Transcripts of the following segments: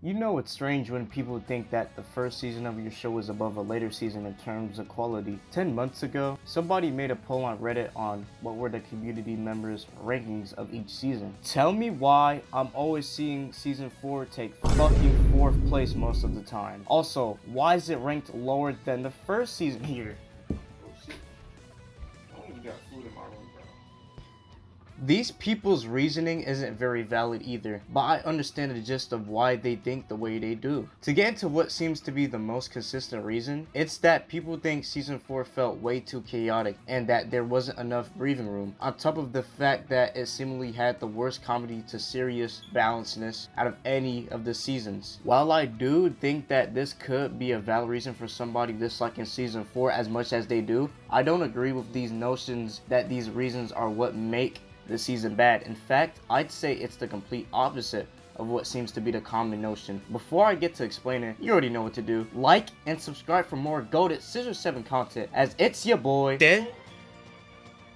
You know it's strange when people think that the first season of your show is above a later season in terms of quality. 10 months ago, somebody made a poll on Reddit on what were the community members' rankings of each season. Tell me why I'm always seeing season 4 take fucking 4th place most of the time. Also, why is it ranked lower than the first season here? Oh shit. I don't even got food in my room, bro. These people's reasoning isn't very valid either, but I understand the gist of why they think the way they do. To get into what seems to be the most consistent reason, it's that people think season 4 felt way too chaotic and that there wasn't enough breathing room, on top of the fact that it seemingly had the worst comedy to serious balancedness out of any of the seasons. While I do think that this could be a valid reason for somebody disliking season 4 as much as they do, I don't agree with these notions that these reasons are what make the season bad. In fact, I'd say it's the complete opposite of what seems to be the common notion. Before I get to explaining, you already know what to do. Like and subscribe for more goated Scissor 7 content, as it's your boy,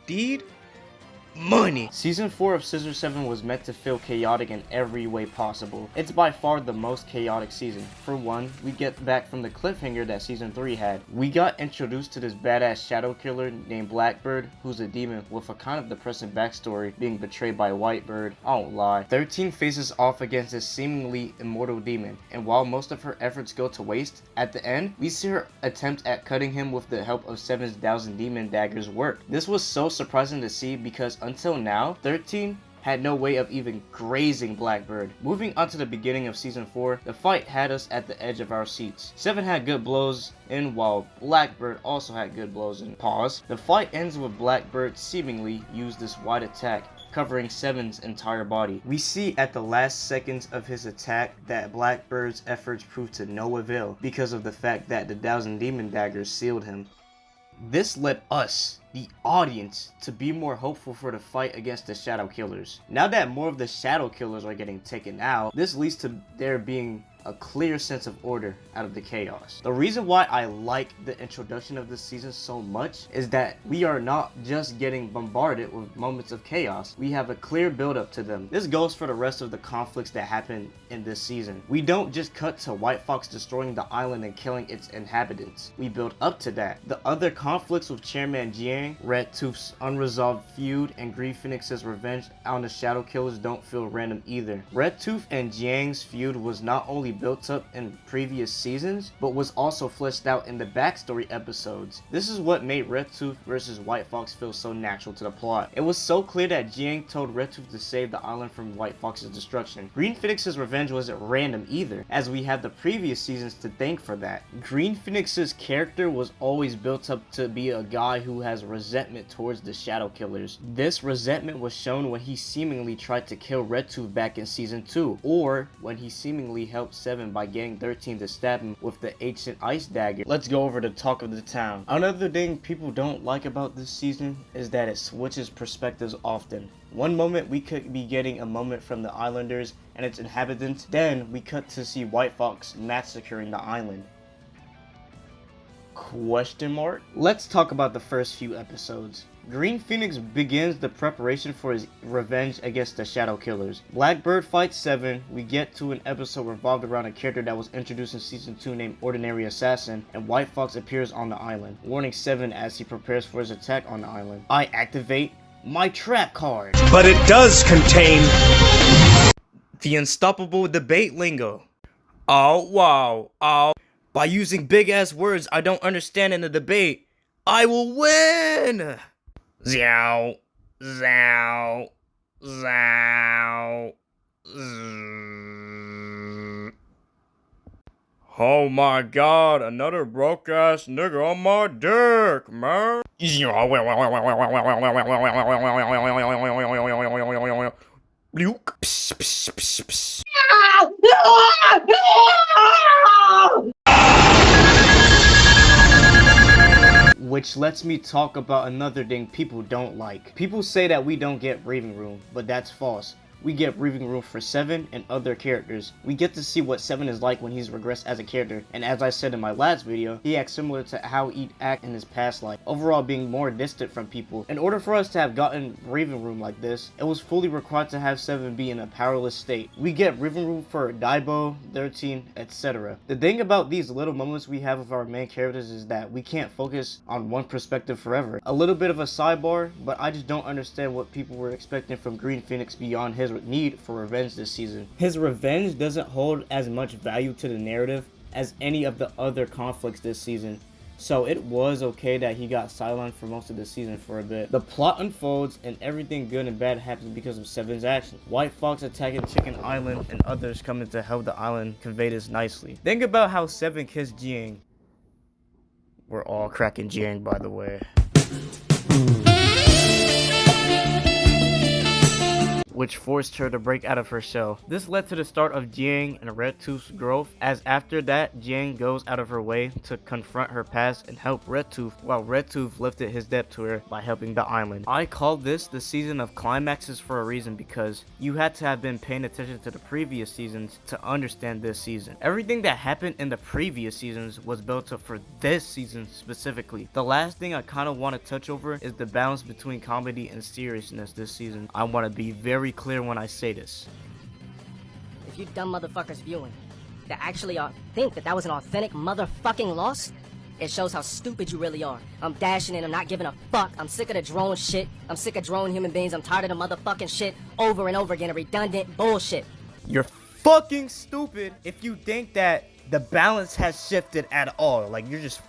Deed Money. Season 4 of Scissor 7 was meant to feel chaotic in every way possible. It's by far the most chaotic season. For one, we get back from the cliffhanger that season 3 had. We got introduced to this badass shadow killer named Blackbird, who's a demon with a kind of depressing backstory, being betrayed by Whitebird. I won't lie. 13 faces off against this seemingly immortal demon, and while most of her efforts go to waste, at the end, we see her attempt at cutting him with the help of 7,000 demon daggers work. This was so surprising to see because until now, 13 had no way of even grazing Blackbird. Moving on to the beginning of season 4, the fight had us at the edge of our seats. 7 had good blows in, while Blackbird also had good blows in. Pause. The fight ends with Blackbird seemingly used this wide attack, covering 7's entire body. We see at the last seconds of his attack that Blackbird's efforts proved to no avail because of the fact that the 1,000 demon daggers sealed him. This led us, the audience, to be more hopeful for the fight against the Shadow Killers. Now that more of the Shadow Killers are getting taken out, this leads to there being a clear sense of order out of the chaos. The reason why I like the introduction of this season so much is that we are not just getting bombarded with moments of chaos, we have a clear build up to them. This goes for the rest of the conflicts that happen in this season. We don't just cut to White Fox destroying the island and killing its inhabitants. We build up to that. The other conflicts with Chairman Jiang, Red Tooth's unresolved feud, and Green Phoenix's revenge on the Shadow Killers don't feel random either. Red Tooth and Jiang's feud was not only built up in previous seasons, but was also fleshed out in the backstory episodes. This is what made Red Tooth versus White Fox feel so natural to the plot. It was so clear that Jiang told Red Tooth to save the island from White Fox's destruction. Green Phoenix's revenge wasn't random either, as we have the previous seasons to thank for that. Green Phoenix's character was always built up to be a guy who has resentment towards the Shadow Killers. This resentment was shown when he seemingly tried to kill Red Tooth back in season 2, or when he seemingly helped 7 by getting 13 to stab him with the ancient ice dagger. Let's go over the talk of the town. Another thing people don't like about this season is that it switches perspectives often. One moment we could be getting a moment from the islanders and its inhabitants, then we cut to see White Fox massacring the island. Question mark? Let's talk about the first few episodes. Green Phoenix begins the preparation for his revenge against the Shadow Killers. Blackbird fights 7. We get to an episode revolved around a character that was introduced in season 2 named Ordinary Assassin, and White Fox appears on the island, warning 7 as he prepares for his attack on the island. I activate my trap card. But it does contain The unstoppable debate lingo. Oh wow, oh. By using big ass words I don't understand in the debate, I will win! Zow, zow, zow, zzz. Oh my god, another broke ass nigga on my dick, man. Luke. Psh, psh, psh, psh. Which lets me talk about another thing people don't like. People say that we don't get breathing room, but that's false. we get breathing room for 7 and other characters. We get to see what 7 is like when he's regressed as a character, and as I said in my last video, he acts similar to how he'd act in his past life, overall being more distant from people. In order for us to have gotten breathing room like this, it was fully required to have 7 be in a powerless state. We get breathing room for Daibo, 13, etc. The thing about these little moments we have of our main characters is that we can't focus on one perspective forever. A little bit of a sidebar, but I just don't understand what people were expecting from Green Phoenix beyond his need for revenge this season. His revenge doesn't hold as much value to the narrative as any of the other conflicts this season, so it was okay that he got sidelined for most of the season for a bit. The plot unfolds and everything good and bad happens because of 7's action. White Fox attacking Chicken Island and others coming to help the island convey this nicely. Think about how 7 kissed Jiang. We're all cracking Jiang, by the way. Which forced her to break out of her shell. This led to the start of Jiang and Red Tooth's growth, as after that, Jiang goes out of her way to confront her past and help Red Tooth, while Red Tooth lifted his debt to her by helping the island. I call this the season of climaxes for a reason, because you had to have been paying attention to the previous seasons to understand this season. Everything that happened in the previous seasons was built up for this season specifically. The last thing I kind of want to touch over is the balance between comedy and seriousness this season. I want to be very clear when I say this. If you dumb motherfuckers viewing that actually think that was an authentic motherfucking loss, it shows how stupid you really are. I'm dashing in, I'm not giving a fuck. I'm sick of the drone shit. I'm sick of drone human beings. I'm tired of the motherfucking shit over and over again of redundant bullshit. You're fucking stupid if you think that the balance has shifted at all. Like, you're just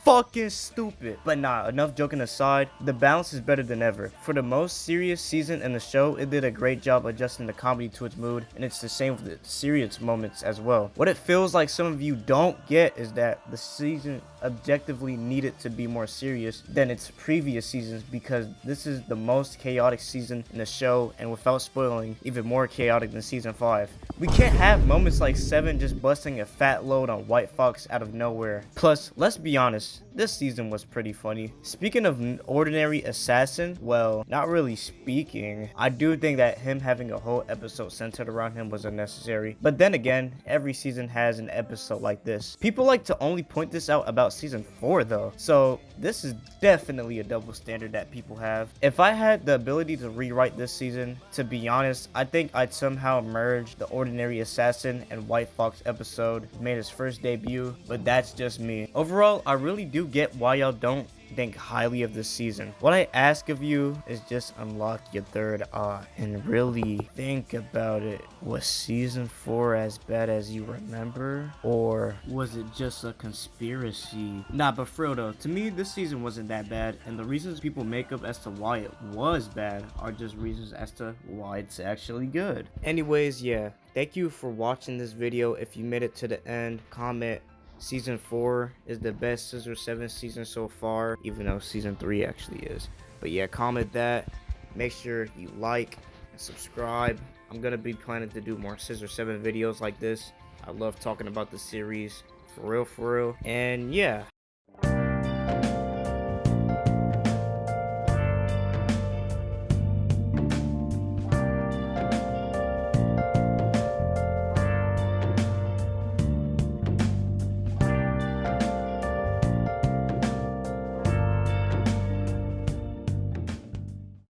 fucking stupid. But nah, enough joking aside, the balance is better than ever. For the most serious season in the show, it did a great job adjusting the comedy to its mood, and it's the same with the serious moments as well. What it feels like some of you don't get is that the season objectively needed to be more serious than its previous seasons, because this is the most chaotic season in the show, and without spoiling, even more chaotic than season 5. We can't have moments like 7 just busting a fat load on White Fox out of nowhere. Plus, let's be honest, this season was pretty funny. Speaking of an ordinary assassin, well, not really speaking, I do think that him having a whole episode centered around him was unnecessary. But then again, every season has an episode like this. People like to only point this out about season 4 though, so this is definitely a double standard that people have. If I had the ability to rewrite this season, to be honest, I think I'd somehow merge the ordinary assassin and White Fox episode made his first debut, but that's just me. Overall, I really do get why y'all don't think highly of this season. What I ask of you is just unlock your third eye and really think about it. Was season 4 as bad as you remember, or was it just a conspiracy? Nah, but for real though, to me this season wasn't that bad, and the reasons people make up as to why it was bad are just reasons as to why it's actually good. Anyways, yeah, thank you for watching this video. If you made it to the end, comment season 4 is the best Scissor 7 season so far, even though season 3 actually is. But yeah, comment that. Make sure you like and subscribe. I'm gonna be planning to do more Scissor 7 videos like this. I love talking about the series, for real. And yeah.